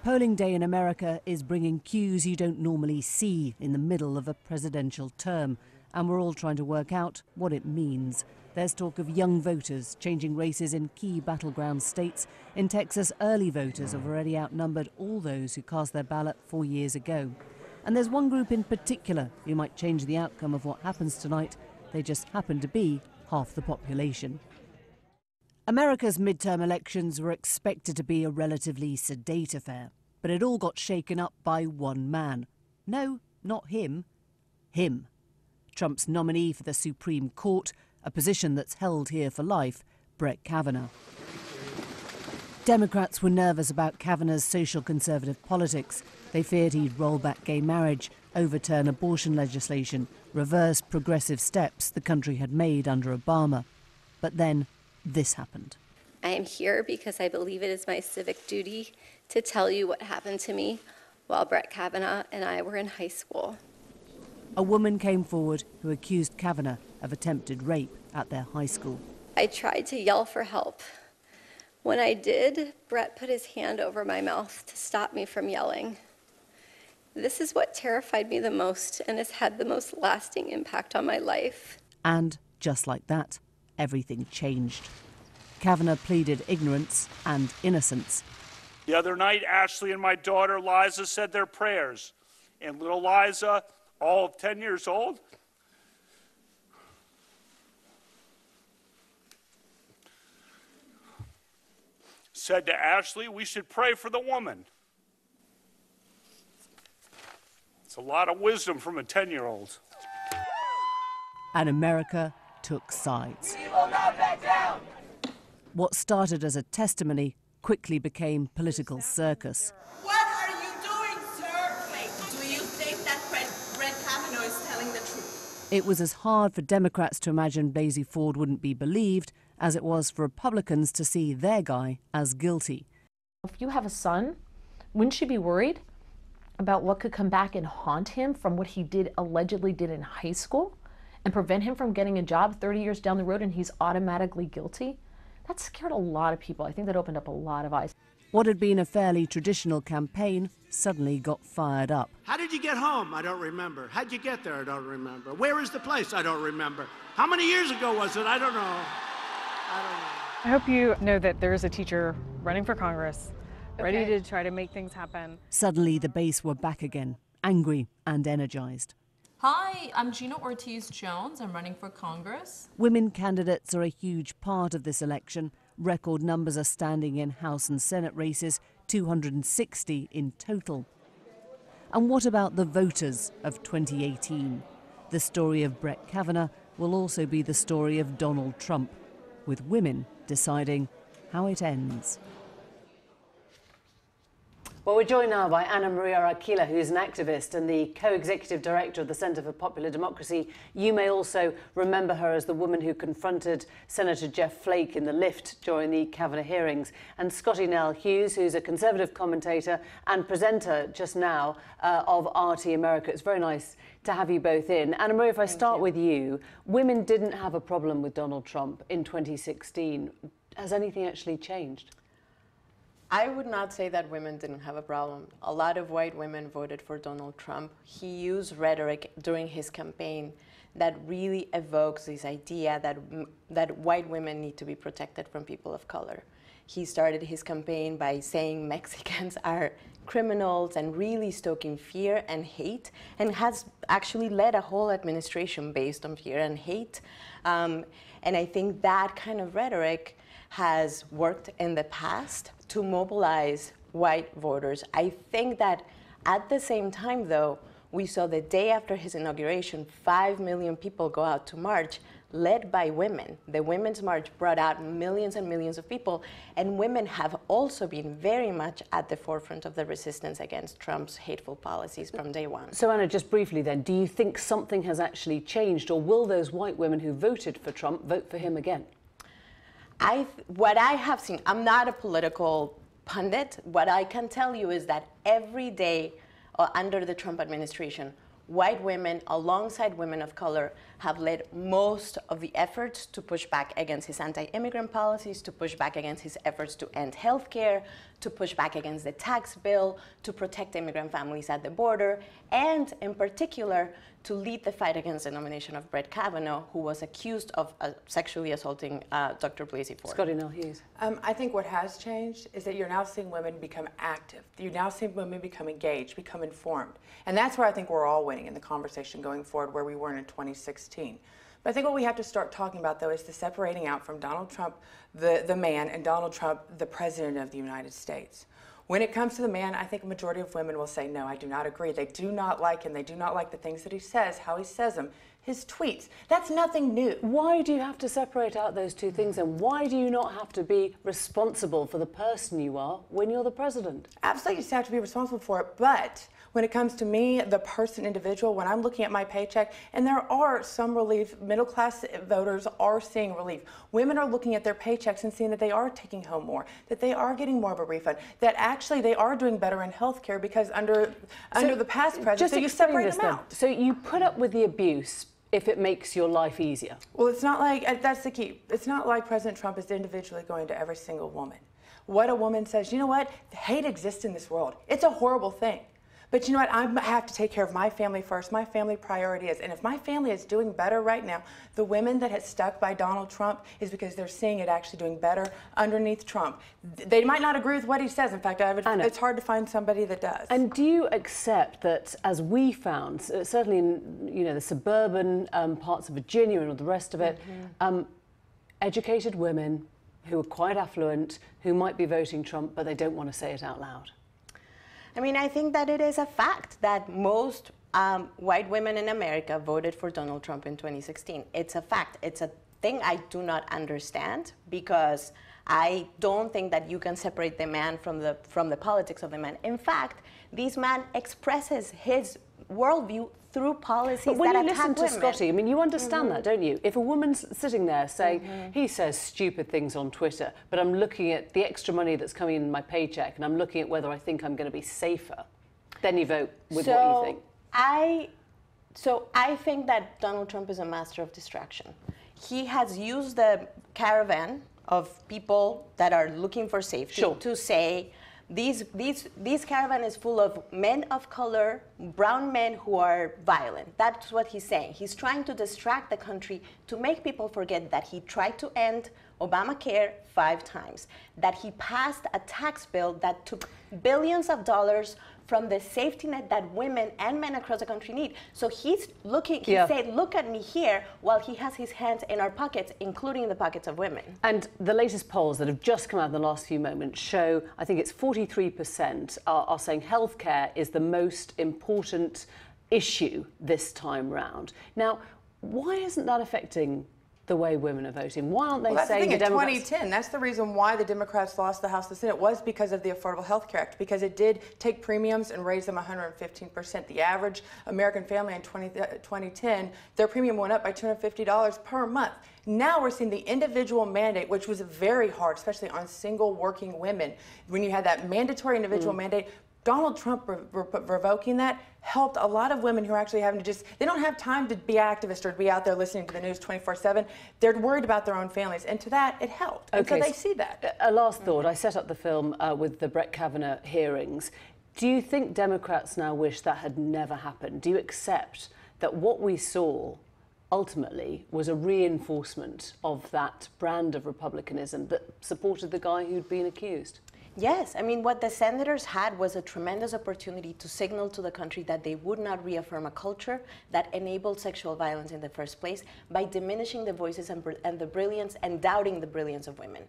Polling day in America is bringing cues you don't normally see in the middle of a presidential term, and we're all trying to work out what it means. There's talk of young voters changing races in key battleground states. In Texas, early voters have already outnumbered all those who cast their ballot 4 years ago. And there's one group in particular who might change the outcome of what happens tonight. They just happen to be half the population. America's midterm elections were expected to be a relatively sedate affair, but it all got shaken up by one man. No, not him. Him. Trump's nominee for the Supreme Court, a position that's held here for life, Brett Kavanaugh. Democrats were nervous about Kavanaugh's social conservative politics. They feared he'd roll back gay marriage, overturn abortion legislation, reverse progressive steps the country had made under Obama. But then this happened. I am here because I believe it is my civic duty to tell you what happened to me while Brett Kavanaugh and I were in high school. A woman came forward who accused Kavanaugh of attempted rape at their high school. I tried to yell for help. When I did, Brett put his hand over my mouth to stop me from yelling. This is what terrified me the most and has had the most lasting impact on my life. And just like that, everything changed. Kavanaugh pleaded ignorance and innocence. The other night, Ashley and my daughter Liza said their prayers. And little Liza, all of 10 years old, said to Ashley, we should pray for the woman. It's a lot of wisdom from a 10-year-old. And America took sides. We will not back down. What started as a testimony quickly became political circus. What are you doing, sir? Do you think that Brett Kavanaugh is telling the truth? It was as hard for Democrats to imagine Blasey Ford wouldn't be believed as it was for Republicans to see their guy as guilty. If you have a son, wouldn't you be worried about what could come back and haunt him from what he allegedly did in high school and prevent him from getting a job 30 years down the road and he's automatically guilty? That scared a lot of people. I think that opened up a lot of eyes. What had been a fairly traditional campaign suddenly got fired up. How did you get home? I don't remember. How'd you get there? I don't remember. Where is the place? I don't remember. How many years ago was it? I don't know. I hope you know that there is a teacher running for Congress, ready to try to make things happen. Suddenly the base were back again, angry and energized. Hi, I'm Gina Ortiz-Jones. I'm running for Congress. Women candidates are a huge part of this election. Record numbers are standing in House and Senate races, 260 in total. And what about the voters of 2018? The story of Brett Kavanaugh will also be the story of Donald Trump, with women deciding how it ends. Well, we're joined now by Ana Maria Archila, who's an activist and the co-executive director of the Centre for Popular Democracy. You may also remember her as the woman who confronted Senator Jeff Flake in the lift during the Kavanaugh hearings. And Scottie Nell Hughes, who's a Conservative commentator and presenter just now of RT America. It's very nice to have you both in. Ana Maria, if I start with you, women didn't have a problem with Donald Trump in 2016. Has anything actually changed? I would not say that women didn't have a problem. A lot of white women voted for Donald Trump. He used rhetoric during his campaign that really evokes this idea that white women need to be protected from people of color. He started his campaign by saying Mexicans are criminals and really stoking fear and hate, and has actually led a whole administration based on fear and hate. And I think that kind of rhetoric has worked in the past to mobilize white voters. I think that at the same time, though, we saw the day after his inauguration, 5 million people go out to march, led by women. The Women's March brought out millions and millions of people, and women have also been very much at the forefront of the resistance against Trump's hateful policies from day one. So, Anna, just briefly then, do you think something has actually changed, or will those white women who voted for Trump vote for him again? What I have seen, I'm not a political pundit. What I can tell you is that every day under the Trump administration, white women alongside women of color have led most of the efforts to push back against his anti-immigrant policies, to push back against his efforts to end healthcare, to push back against the tax bill, to protect immigrant families at the border, and in particular, to lead the fight against the nomination of Brett Kavanaugh, who was accused of sexually assaulting Dr. Blasey Ford. Scottie Nell Hughes. I think what has changed is that you're now seeing women become active. You're now seeing women become engaged, become informed. And that's where I think we're all winning in the conversation going forward, where we were in 2016. But I think what we have to start talking about, though, is the separating out from Donald Trump, the man, and Donald Trump, the president of the United States. When it comes to the man, I think a majority of women will say, no, I do not agree. They do not like him. They do not like the things that he says, how he says them, his tweets. That's nothing new. Why do you have to separate out those two things, and why do you not have to be responsible for the person you are when you're the president? Absolutely, you just have to be responsible for it, but when it comes to me, the person, individual, when I'm looking at my paycheck, and there are some relief, middle-class voters are seeing relief. Women are looking at their paychecks and seeing that they are taking home more, that they are getting more of a refund, that actually they are doing better in health care because under the past president, so you separate them out. So you put up with the abuse if it makes your life easier? Well, it's not like, that's the key. It's not like President Trump is individually going to every single woman. What a woman says, you know what, hate exists in this world. It's a horrible thing. But you know what, I have to take care of my family first. My family priority is, and if my family is doing better right now, the women that have stuck by Donald Trump is because they're seeing it actually doing better underneath Trump. They might not agree with what he says. In fact, it's hard to find somebody that does. And do you accept that, as we found, certainly in the suburban parts of Virginia and all the rest of it, educated women who are quite affluent, who might be voting Trump, but they don't want to say it out loud? I mean, I think that it is a fact that most white women in America voted for Donald Trump in 2016. It's a fact. It's a thing I do not understand, because I don't think that you can separate the man from the politics of the man. In fact, this man expresses his worldview through policies that attack women. But when you listen to Scottie, I mean, you understand that, don't you? If a woman's sitting there saying, he says stupid things on Twitter, but I'm looking at the extra money that's coming in my paycheck and I'm looking at whether I think I'm going to be safer, then you vote with what you think. So I think that Donald Trump is a master of distraction. He has used the caravan of people that are looking for safety to say, this caravan is full of men of color, brown men who are violent. That's what he's saying. He's trying to distract the country to make people forget that he tried to end Obamacare 5 times, that he passed a tax bill that took billions of dollars from the safety net that women and men across the country need. So he's looking, he said, look at me here, while he has his hands in our pockets, including the pockets of women. And the latest polls that have just come out in the last few moments show, I think it's 43% are saying healthcare is the most important issue this time round. Now, why isn't that affecting the way women are voting? Why aren't they saying the Democrats? In 2010, that's the reason why the Democrats lost the House and the Senate, was because of the Affordable Health Care Act, because it did take premiums and raise them 115%. The average American family in 2010, their premium went up by $250 per month. Now we're seeing the individual mandate, which was very hard, especially on single working women. When you had that mandatory individual mandate, Donald Trump revoking that helped a lot of women who are actually having to they don't have time to be activists or to be out there listening to the news 24/7. They're worried about their own families, and to that, it helped. And so they see that. A last thought. I set up the film with the Brett Kavanaugh hearings. Do you think Democrats now wish that had never happened? Do you accept that what we saw ultimately was a reinforcement of that brand of republicanism that supported the guy who'd been accused? Yes, I mean, what the senators had was a tremendous opportunity to signal to the country that they would not reaffirm a culture that enabled sexual violence in the first place by diminishing the voices and the brilliance and doubting the brilliance of women.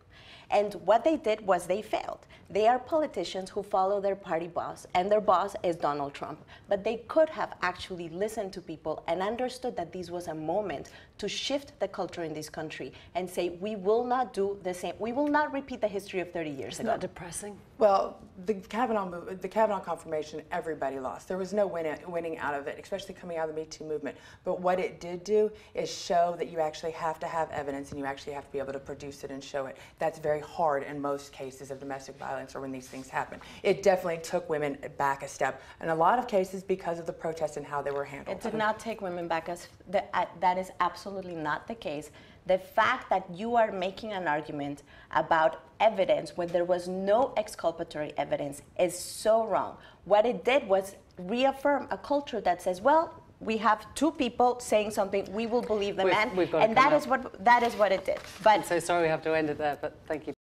And what they did was they failed. They are politicians who follow their party boss, and their boss is Donald Trump. But they could have actually listened to people and understood that this was a moment to shift the culture in this country and say, we will not do the same. We will not repeat the history of 30 years ago. Isn't that depressing? Well, the Kavanaugh confirmation, everybody lost. There was no winning out of it, especially coming out of the Me Too movement. But what it did do is show that you actually have to have evidence and you actually have to be able to produce it and show it. That's very hard in most cases of domestic violence or when these things happen. It definitely took women back a step. In a lot of cases because of the protests and how they were handled. It did not take women back. That is absolutely not the case. The fact that you are making an argument about evidence when there was no exculpatory evidence is so wrong. What it did was reaffirm a culture that says, well, we have two people saying something, we will believe the man, and that is what it did. But I'm so sorry we have to end it there, but thank you.